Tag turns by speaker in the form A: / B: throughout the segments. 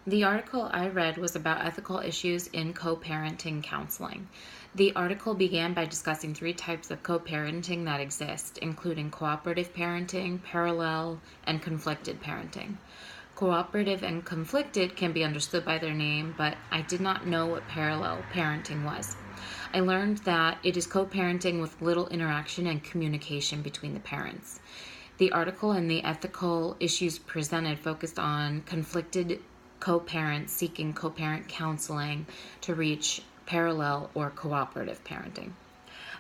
A: The article I read was about ethical issues in co-parenting counseling. The article began by discussing three types of co-parenting that exist, including cooperative parenting, parallel, and conflicted parenting. Cooperative and conflicted can be understood by their name, but I did not know what parallel parenting was. I learned that it is co-parenting with little interaction and communication between the parents. The article and the ethical issues presented focused on conflicted co-parents seeking co-parent counseling to reach parallel or cooperative parenting.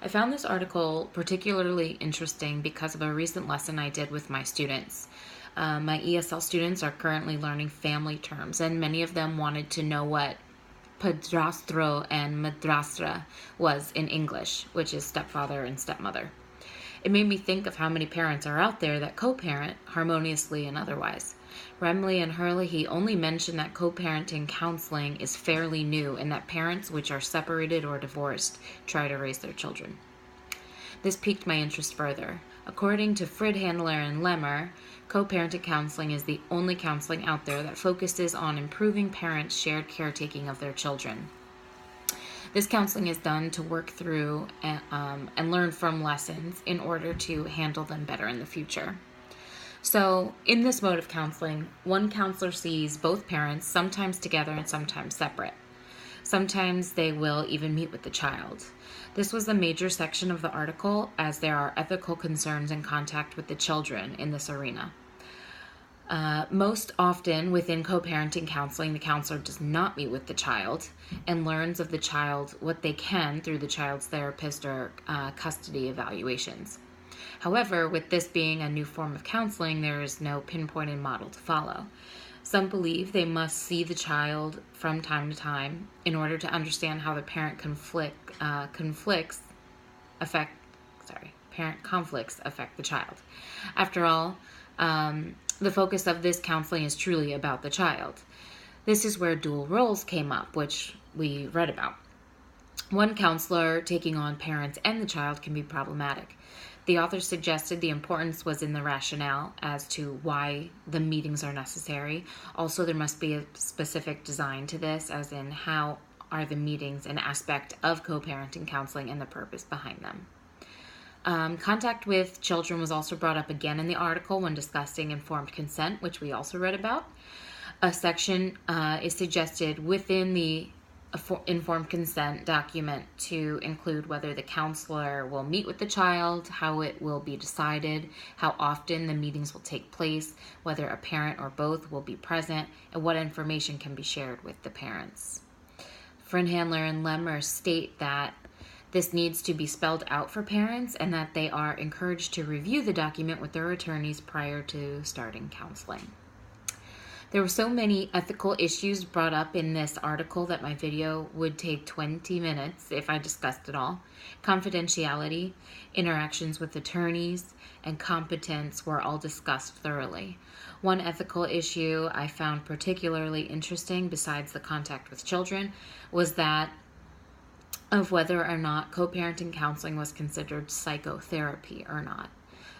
A: I found this article particularly interesting because of a recent lesson I did with my students. My ESL students are currently learning family terms, and many of them wanted to know what padrastro and madrastra was in English, which is stepfather and stepmother. It made me think of how many parents are out there that co-parent harmoniously and otherwise. Remley and Herlihy only mention that co-parenting counseling is fairly new and that parents which are separated or divorced try to raise their children. This piqued my interest further. According to Friedhandler and Lemmer, co-parenting counseling is the only counseling out there that focuses on improving parents' shared caretaking of their children. This counseling is done to work through and learn from lessons in order to handle them better in the future. So, in this mode of counseling, one counselor sees both parents, sometimes together and sometimes separate. Sometimes they will even meet with the child. This was a major section of the article, as there are ethical concerns in contact with the children in this arena. Most often within co-parenting counseling, the counselor does not meet with the child and learns of the child what they can through the child's therapist or custody evaluations. However, with this being a new form of counseling, there is no pinpointed model to follow. Some believe they must see the child from time to time in order to understand how the parent conflicts affect the child. After all, the focus of this counseling is truly about the child. This is where dual roles came up, which we read about. One counselor taking on parents and the child can be problematic. The author suggested the importance was in the rationale as to why the meetings are necessary. Also, there must be a specific design to this, as in how are the meetings an aspect of co-parenting counseling and the purpose behind them. Contact with children was also brought up again in the article when discussing informed consent, which we also read about. A section is suggested within the informed consent document to include whether the counselor will meet with the child, how it will be decided, how often the meetings will take place, whether a parent or both will be present, and what information can be shared with the parents. Friedhandler and Lemmer state that this needs to be spelled out for parents and that they are encouraged to review the document with their attorneys prior to starting counseling. There were so many ethical issues brought up in this article that my video would take 20 minutes if I discussed it all. Confidentiality, interactions with attorneys, and competence were all discussed thoroughly. One ethical issue I found particularly interesting, besides the contact with children, was that of whether or not co-parenting counseling was considered psychotherapy or not.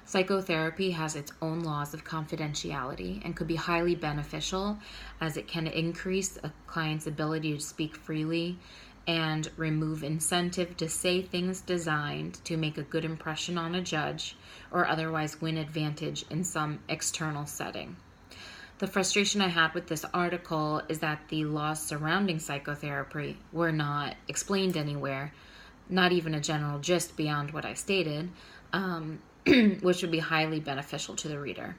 A: Psychotherapy has its own laws of confidentiality and could be highly beneficial, as it can increase a client's ability to speak freely and remove incentive to say things designed to make a good impression on a judge or otherwise win advantage in some external setting. The frustration I had with this article is that the laws surrounding psychotherapy were not explained anywhere, not even a general gist beyond what I stated, which would be highly beneficial to the reader.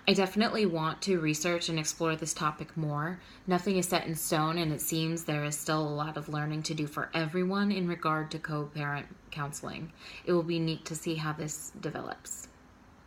A: I definitely want to research and explore this topic more. Nothing is set in stone, and it seems there is still a lot of learning to do for everyone in regard to co-parent counseling. It will be neat to see how this develops.